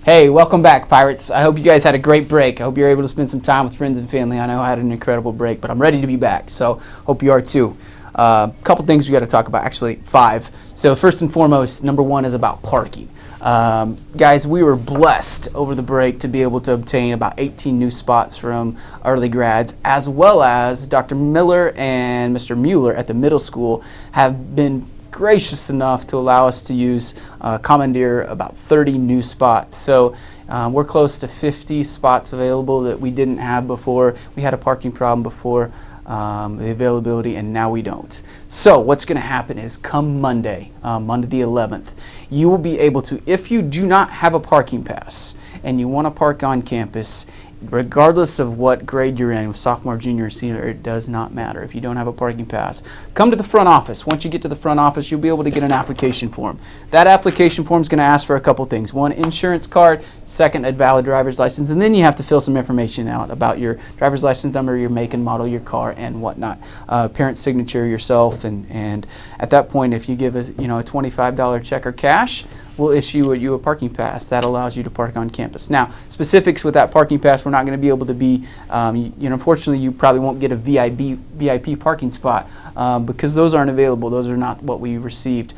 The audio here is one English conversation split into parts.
Hey, welcome back, Pirates. I hope you guys had a great break. I hope you're able to spend some time with friends and family. I know I had an incredible break, but I'm ready to be back, so hope you are too. A couple things we got to talk about, actually 5. So first and foremost, number 1 is about parking. Guys, we were blessed over the break to be able to obtain about 18 new spots from early grads, as well as Dr. Miller and Mr. Mueller at the middle school have been gracious enough to allow us to commandeer about 30 new spots. So we're close to 50 spots available that we didn't have before. We had a parking problem before the availability, and now we don't. So what's going to happen is come Monday, Monday the 11th, you will be able to, if you do not have a parking pass and you want to park on campus, regardless of what grade you're in, sophomore, junior, or senior, it does not matter. If you don't have a parking pass, come to the front office. Once you get to the front office, you'll be able to get an application form. That application form is going to ask for a couple things. 1, insurance card. 2, a valid driver's license. And then you have to fill some information out about your driver's license number, your make and model, your car, and whatnot. Parent signature, yourself, and at that point, if you give us, a $25 check or cash, we'll issue you a parking pass. That allows you to park on campus. Now, specifics with that parking pass, we're not going to be able to be, unfortunately, you probably won't get a VIP parking spot because those aren't available. Those are not what we received.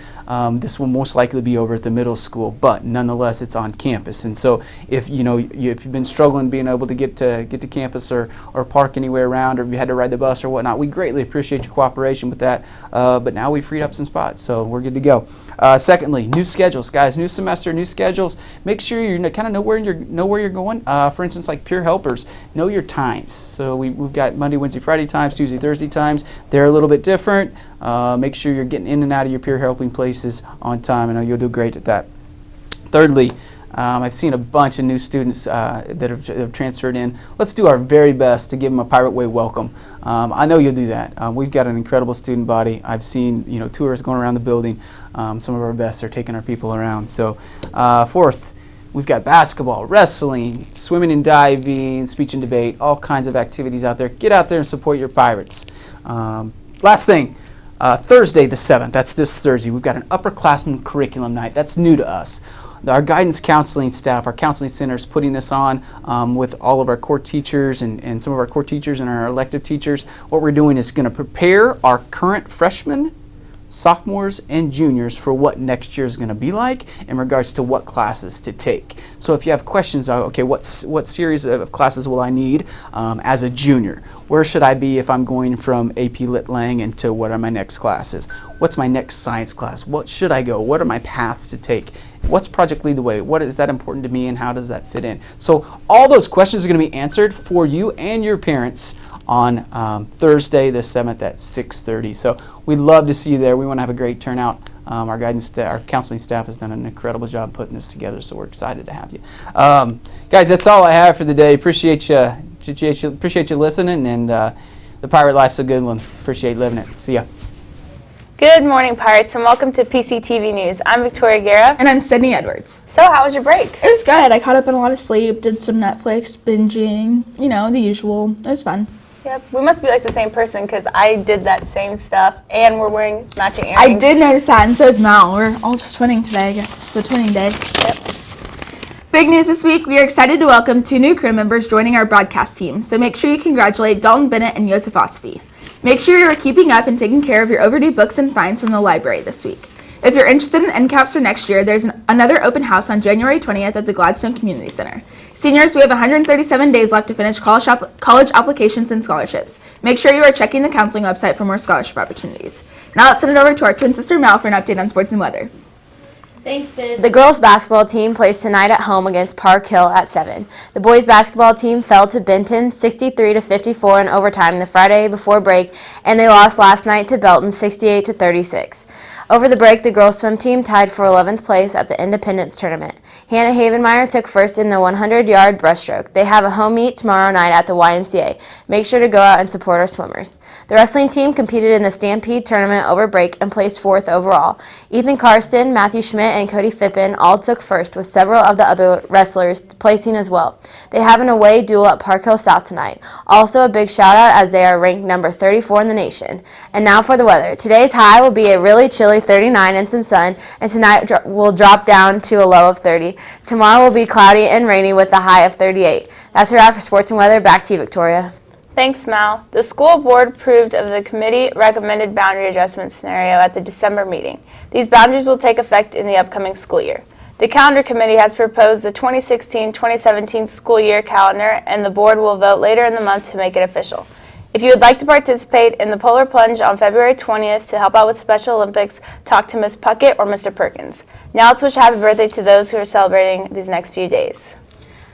This will most likely be over at the middle school, but nonetheless, it's on campus. And so, if if you've been struggling being able to get to campus or park anywhere around, or if you had to ride the bus or whatnot, we greatly appreciate your cooperation with that. But now we've freed up some spots, so we're good to go. Secondly, new schedules, guys. New semester, new schedules. Make sure you kind of know where you're going. For instance, like peer helpers, know your times. So we've got Monday, Wednesday, Friday times, Tuesday, Thursday times. They're a little bit different. Make sure you're getting in and out of your peer helping places on time. I know you'll do great at that. Thirdly, I've seen a bunch of new students that have transferred in. Let's do our very best to give them a Pirate Way welcome. I know you'll do that. We've got an incredible student body. I've seen tours going around the building. Some of our best are taking our people around. So fourth, we've got basketball, wrestling, swimming and diving, speech and debate, all kinds of activities out there. Get out there and support your Pirates. Last thing, Thursday the 7th, that's this Thursday, we've got an upperclassmen curriculum night. That's new to us. Our guidance counseling staff, our counseling center is putting this on with all of our core teachers and some of our core teachers and our elective teachers. What we're doing is going to prepare our current freshmen, sophomores, and juniors for what next year is going to be like in regards to what classes to take. So if you have questions, okay, what series of classes will I need as a junior? Where should I be if I'm going from AP Lit Lang into what are my next classes? What's my next science class? What should I go? What are my paths to take? What's Project Lead the Way? What is that important to me, and how does that fit in? So all those questions are going to be answered for you and your parents on Thursday the 7th at 6:30. So we'd love to see you there. We want to have a great turnout. Our counseling staff has done an incredible job putting this together, so we're excited to have you. Guys, that's all I have for the day. Appreciate you listening, and the Pirate Life's a good one. Appreciate living it. See ya. Good morning, Pirates, and welcome to PCTV News. I'm Victoria Guerra. And I'm Sydney Edwards. So, how was your break? It was good. I caught up on a lot of sleep, did some Netflix, binging, the usual. It was fun. Yep. We must be like the same person because I did that same stuff, and we're wearing matching earrings. I did notice that, and so is Mal. We're all just twinning today. I guess it's the twinning day. Yep. Big news this week. We are excited to welcome 2 new crew members joining our broadcast team. So make sure you congratulate Dalton Bennett and Joseph Osfi. Make sure you are keeping up and taking care of your overdue books and fines from the library this week. If you're interested in NCAPs for next year, there's another open house on January 20th at the Gladstone Community Center. Seniors, we have 137 days left to finish college applications and scholarships. Make sure you are checking the counseling website for more scholarship opportunities. Now let's send it over to our twin sister Mal for an update on sports and weather. Thanks, Sid. The girls' basketball team plays tonight at home against Park Hill at 7. The boys' basketball team fell to Benton 63-54 in overtime the Friday before break, and they lost last night to Belton 68-36. Over the break, the girls' swim team tied for 11th place at the Independence Tournament. Hannah Havenmeyer took first in the 100-yard breaststroke. They have a home meet tomorrow night at the YMCA. Make sure to go out and support our swimmers. The wrestling team competed in the Stampede Tournament over break and placed 4th overall. Ethan Karsten, Matthew Schmidt, and Cody Fippen all took first, with several of the other wrestlers placing as well. They have an away duel at Park Hill South tonight. Also a big shout out as they are ranked number 34 in the nation. And now for the weather. Today's high will be a really chilly 39 and some sun, and tonight will drop down to a low of 30. Tomorrow will be cloudy and rainy with a high of 38. That's your wrap for sports and weather. Back to you, Victoria. Thanks, Mal. The school board approved of the committee recommended boundary adjustment scenario at the December meeting. These boundaries will take effect in the upcoming school year. The calendar committee has proposed the 2016-2017 school year calendar, and the board will vote later in the month to make it official. If you would like to participate in the Polar Plunge on February 20th to help out with Special Olympics, talk to Ms. Puckett or Mr. Perkins. Now let's wish a happy birthday to those who are celebrating these next few days.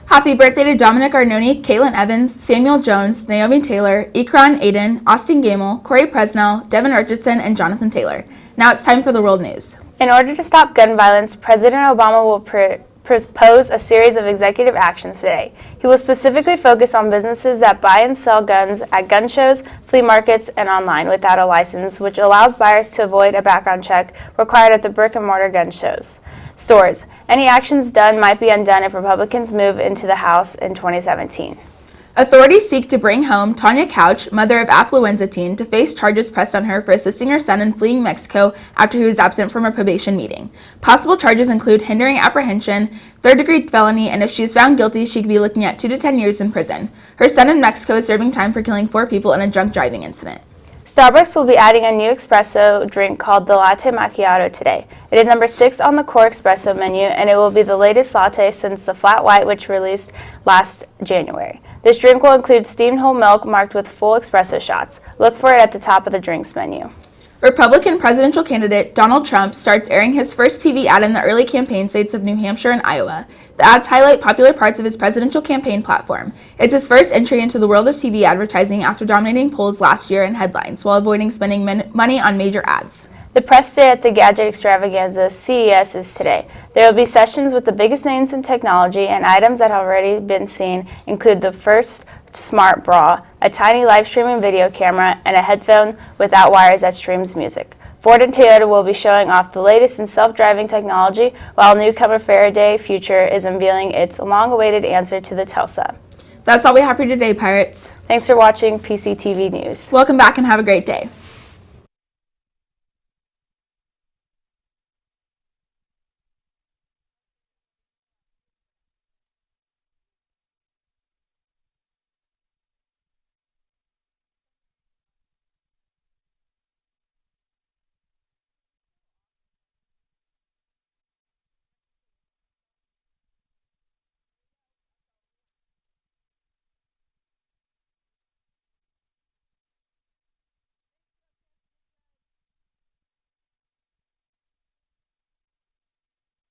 Happy birthday to Dominic Arnone, Caitlin Evans, Samuel Jones, Naomi Taylor, Ikran Aiden, Austin Gamel, Corey Presnell, Devin Richardson, and Jonathan Taylor. Now it's time for the world news. In order to stop gun violence, President Obama will propose a series of executive actions today. He will specifically focus on businesses that buy and sell guns at gun shows, flea markets, and online without a license, which allows buyers to avoid a background check required at the brick-and-mortar gun shows. Stores. Any actions done might be undone if Republicans move into the House in 2017. Authorities seek to bring home Tanya Couch, mother of affluenza teen, to face charges pressed on her for assisting her son in fleeing Mexico after he was absent from a probation meeting. Possible charges include hindering apprehension, third-degree felony, and if she is found guilty, she could be looking at 2 to 10 years in prison. Her son in Mexico is serving time for killing 4 people in a drunk driving incident. Starbucks will be adding a new espresso drink called the Latte Macchiato today. It is number 6 on the core espresso menu, and it will be the latest latte since the flat white, which released last January. This drink will include steamed whole milk marked with full espresso shots. Look for it at the top of the drinks menu. Republican presidential candidate Donald Trump starts airing his first TV ad in the early campaign states of New Hampshire and Iowa. The ads highlight popular parts of his presidential campaign platform. It's his first entry into the world of TV advertising after dominating polls last year in headlines while avoiding spending money on major ads. The press day at the Gadget Extravaganza CES is today. There will be sessions with the biggest names in technology, and items that have already been seen include the first smart bra, a tiny live streaming video camera, and a headphone without wires that streams music. Ford and Toyota will be showing off the latest in self-driving technology, while newcomer Faraday Future is unveiling its long-awaited answer to the Telsa. That's all we have for today, Pirates. Thanks for watching PCTV News. Welcome back and have a great day.